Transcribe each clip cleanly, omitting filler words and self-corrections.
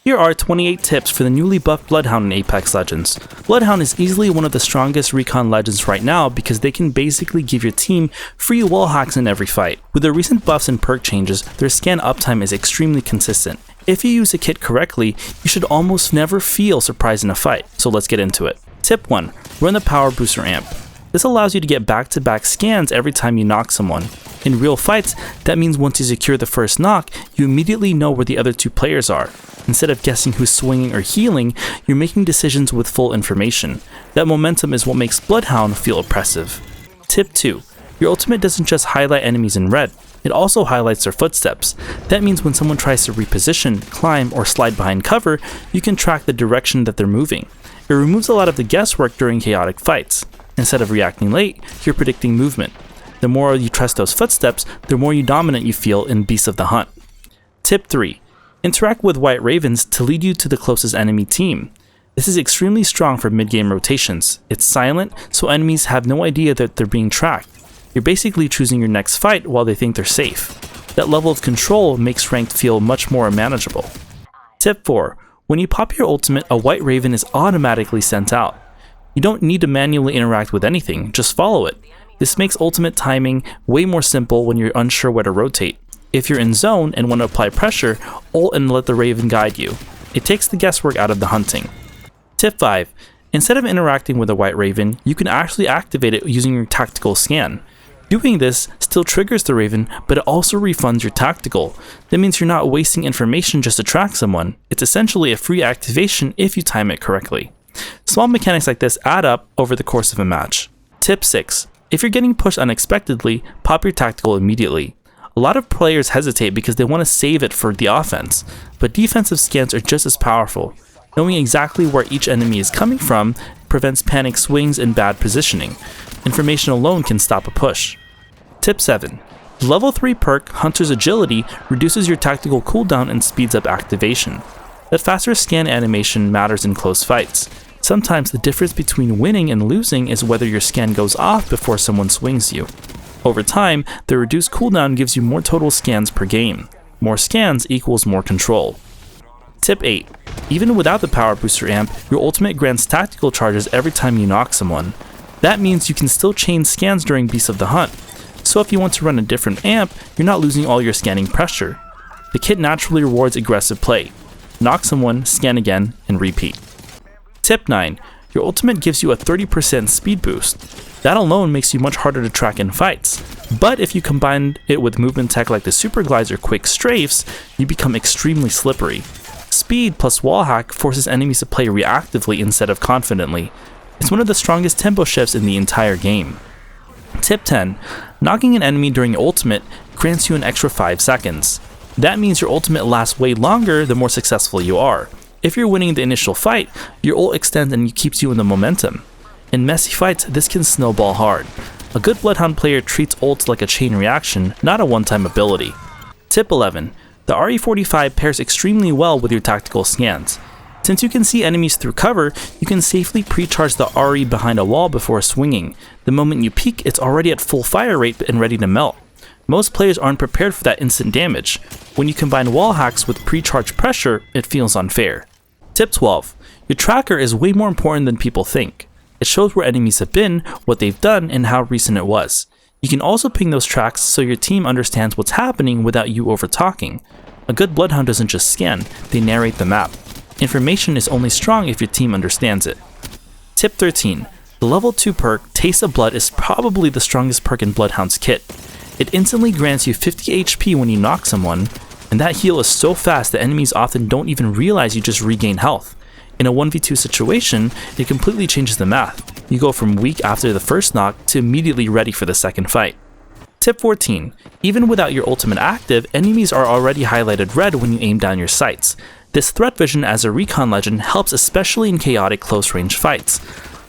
Here are 28 tips for the newly buffed Bloodhound in Apex Legends. Bloodhound is easily one of the strongest recon legends right now because they can basically give your team free wall hacks in every fight. With the recent buffs and perk changes, their scan uptime is extremely consistent. If you use the kit correctly, you should almost never feel surprised in a fight, so let's get into it. Tip 1. Run the power booster amp. This allows you to get back-to-back scans every time you knock someone. In real fights, that means once you secure the first knock, you immediately know where the other two players are. Instead of guessing who's swinging or healing, you're making decisions with full information. That momentum is what makes Bloodhound feel oppressive. Tip 2. Your ultimate doesn't just highlight enemies in red, it also highlights their footsteps. That means when someone tries to reposition, climb, or slide behind cover, you can track the direction that they're moving. It removes a lot of the guesswork during chaotic fights. Instead of reacting late, you're predicting movement. The more you trust those footsteps, the more dominant you feel in Beasts of the Hunt. Tip 3. Interact with White Ravens to lead you to the closest enemy team. This is extremely strong for mid-game rotations. It's silent, so enemies have no idea that they're being tracked. You're basically choosing your next fight while they think they're safe. That level of control makes ranked feel much more manageable. Tip 4. When you pop your ultimate, a White Raven is automatically sent out. You don't need to manually interact with anything, just follow it. This makes ultimate timing way more simple when you're unsure where to rotate. If you're in zone and want to apply pressure, ult and let the Raven guide you. It takes the guesswork out of the hunting. Tip 5. Instead of interacting with a White Raven, you can actually activate it using your tactical scan. Doing this still triggers the Raven, but it also refunds your tactical. That means you're not wasting information just to track someone. It's essentially a free activation if you time it correctly. Small mechanics like this add up over the course of a match. Tip 6. If you're getting pushed unexpectedly, pop your tactical immediately. A lot of players hesitate because they want to save it for the offense, but defensive scans are just as powerful. Knowing exactly where each enemy is coming from prevents panic swings and bad positioning. Information alone can stop a push. Tip 7. The level 3 perk, Hunter's Agility, reduces your tactical cooldown and speeds up activation. That faster scan animation matters in close fights. Sometimes the difference between winning and losing is whether your scan goes off before someone swings you. Over time, the reduced cooldown gives you more total scans per game. More scans equals more control. Tip 8. Even without the power booster amp, your ultimate grants tactical charges every time you knock someone. That means you can still chain scans during Beasts of the Hunt. So if you want to run a different amp, you're not losing all your scanning pressure. The kit naturally rewards aggressive play. Knock someone, scan again, and repeat. Tip 9. Your ultimate gives you a 30% speed boost. That alone makes you much harder to track in fights. But if you combine it with movement tech like the super glides or quick strafes, you become extremely slippery. Speed plus wall hack forces enemies to play reactively instead of confidently. It's one of the strongest tempo shifts in the entire game. Tip 10. Knocking an enemy during your ultimate grants you an extra 5 seconds. That means your ultimate lasts way longer the more successful you are. If you're winning the initial fight, your ult extends and keeps you in the momentum. In messy fights, this can snowball hard. A good Bloodhound player treats ults like a chain reaction, not a one-time ability. Tip 11. The RE45 pairs extremely well with your tactical scans. Since you can see enemies through cover, you can safely pre-charge the RE behind a wall before swinging. The moment you peek, it's already at full fire rate and ready to melt. Most players aren't prepared for that instant damage. When you combine wall hacks with pre-charged pressure, it feels unfair. Tip 12. Your tracker is way more important than people think. It shows where enemies have been, what they've done, and how recent it was. You can also ping those tracks so your team understands what's happening without you over-talking. A good Bloodhound doesn't just scan, they narrate the map. Information is only strong if your team understands it. Tip 13. The level 2 perk, Taste of Blood, is probably the strongest perk in Bloodhound's kit. It instantly grants you 50 HP when you knock someone, and that heal is so fast that enemies often don't even realize you just regain health. In a 1v2 situation, it completely changes the math. You go from weak after the first knock to immediately ready for the second fight. Tip 14. Even without your ultimate active, enemies are already highlighted red when you aim down your sights. This threat vision as a recon legend helps especially in chaotic close-range fights.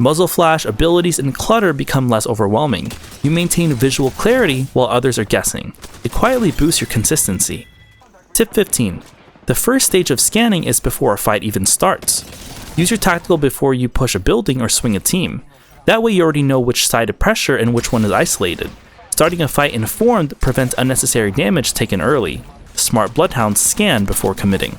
Muzzle flash, abilities, and clutter become less overwhelming. You maintain visual clarity while others are guessing. It quietly boosts your consistency. Tip 15. The first stage of scanning is before a fight even starts. Use your tactical before you push a building or swing a team. That way you already know which side to pressure and which one is isolated. Starting a fight informed prevents unnecessary damage taken early. Smart Bloodhounds scan before committing.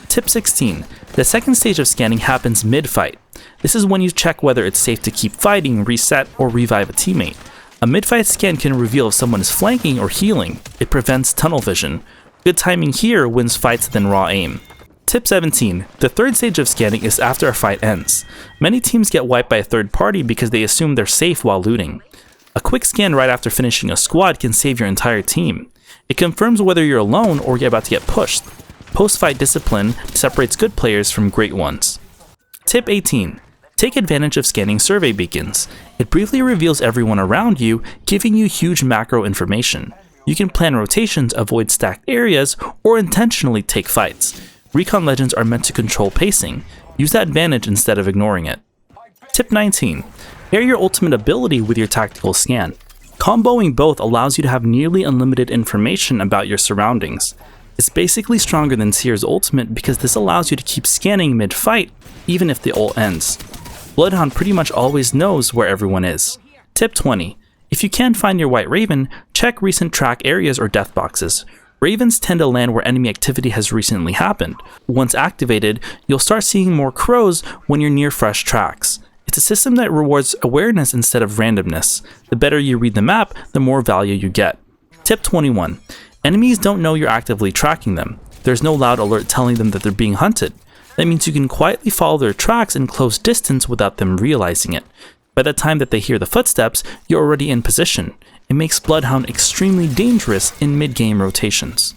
Tip 16. The second stage of scanning happens mid-fight. This is when you check whether it's safe to keep fighting, reset, or revive a teammate. A mid-fight scan can reveal if someone is flanking or healing. It prevents tunnel vision. Good timing here wins fights than raw aim. Tip 17. The third stage of scanning is after a fight ends. Many teams get wiped by a third party because they assume they're safe while looting. A quick scan right after finishing a squad can save your entire team. It confirms whether you're alone or you're about to get pushed. Post-fight discipline separates good players from great ones. Tip 18. Take advantage of scanning survey beacons. It briefly reveals everyone around you, giving you huge macro information. You can plan rotations, avoid stacked areas, or intentionally take fights. Recon legends are meant to control pacing. Use that advantage instead of ignoring it. Tip 19. Pair your ultimate ability with your tactical scan. Comboing both allows you to have nearly unlimited information about your surroundings. It's basically stronger than Seer's ultimate because this allows you to keep scanning mid-fight, even if the ult ends. Bloodhound pretty much always knows where everyone is. Tip 20. If you can't find your White Raven, check recent track areas or death boxes. Ravens tend to land where enemy activity has recently happened. Once activated, you'll start seeing more crows when you're near fresh tracks. It's a system that rewards awareness instead of randomness. The better you read the map, the more value you get. Tip 21. Enemies don't know you're actively tracking them. There's no loud alert telling them that they're being hunted. That means you can quietly follow their tracks in close distance without them realizing it. By the time that they hear the footsteps, you're already in position. It makes Bloodhound extremely dangerous in mid-game rotations.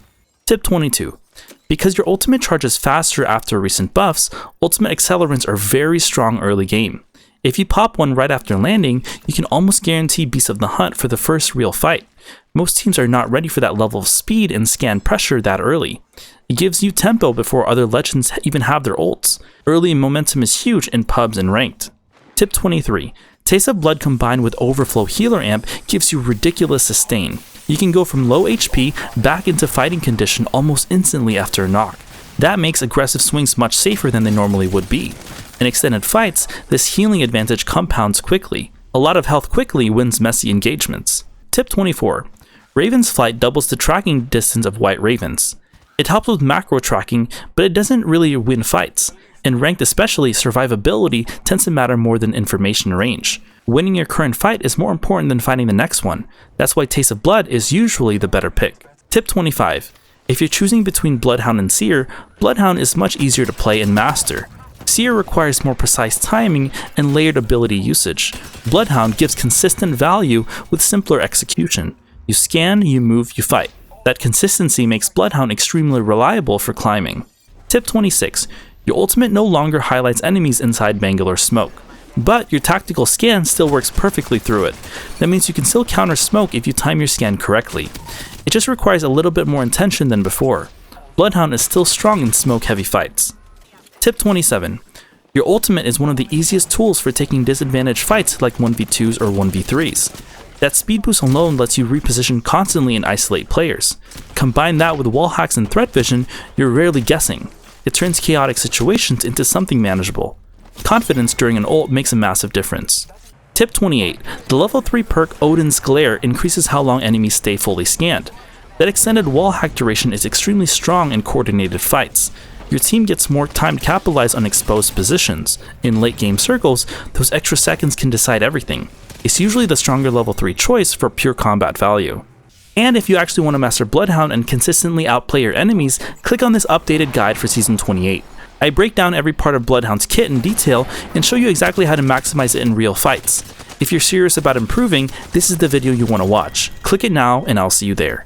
Tip 22. Because your ultimate charges faster after recent buffs, ultimate accelerants are very strong early game. If you pop one right after landing, you can almost guarantee Beast of the Hunt for the first real fight. Most teams are not ready for that level of speed and scan pressure that early. It gives you tempo before other legends even have their ults. Early momentum is huge in pubs and ranked. Tip 23. Taste of Blood combined with Overflow Healer Amp gives you ridiculous sustain. You can go from low HP back into fighting condition almost instantly after a knock. That makes aggressive swings much safer than they normally would be. In extended fights, this healing advantage compounds quickly. A lot of health quickly wins messy engagements. Tip 24. Raven's Flight doubles the tracking distance of White Ravens. It helps with macro tracking, but it doesn't really win fights. In ranked especially, survivability tends to matter more than information range. Winning your current fight is more important than finding the next one. That's why Taste of Blood is usually the better pick. Tip 25. If you're choosing between Bloodhound and Seer, Bloodhound is much easier to play and master. Seer requires more precise timing and layered ability usage. Bloodhound gives consistent value with simpler execution. You scan, you move, you fight. That consistency makes Bloodhound extremely reliable for climbing. Tip 26. Your ultimate no longer highlights enemies inside Bangalore smoke, but your tactical scan still works perfectly through it. That means you can still counter smoke if you time your scan correctly. It just requires a little bit more intention than before. Bloodhound is still strong in smoke-heavy fights. Tip 27. Your ultimate is one of the easiest tools for taking disadvantaged fights like 1v2s or 1v3s. That speed boost alone lets you reposition constantly and isolate players. Combine that with wall hacks and threat vision, you're rarely guessing. It turns chaotic situations into something manageable. Confidence during an ult makes a massive difference. Tip 28. The level 3 perk Odin's Glare increases how long enemies stay fully scanned. That extended wall hack duration is extremely strong in coordinated fights. Your team gets more time to capitalize on exposed positions. In late game circles, those extra seconds can decide everything. It's usually the stronger level 3 choice for pure combat value. And if you actually want to master Bloodhound and consistently outplay your enemies, click on this updated guide for Season 28. I break down every part of Bloodhound's kit in detail and show you exactly how to maximize it in real fights. If you're serious about improving, this is the video you want to watch. Click it now and I'll see you there.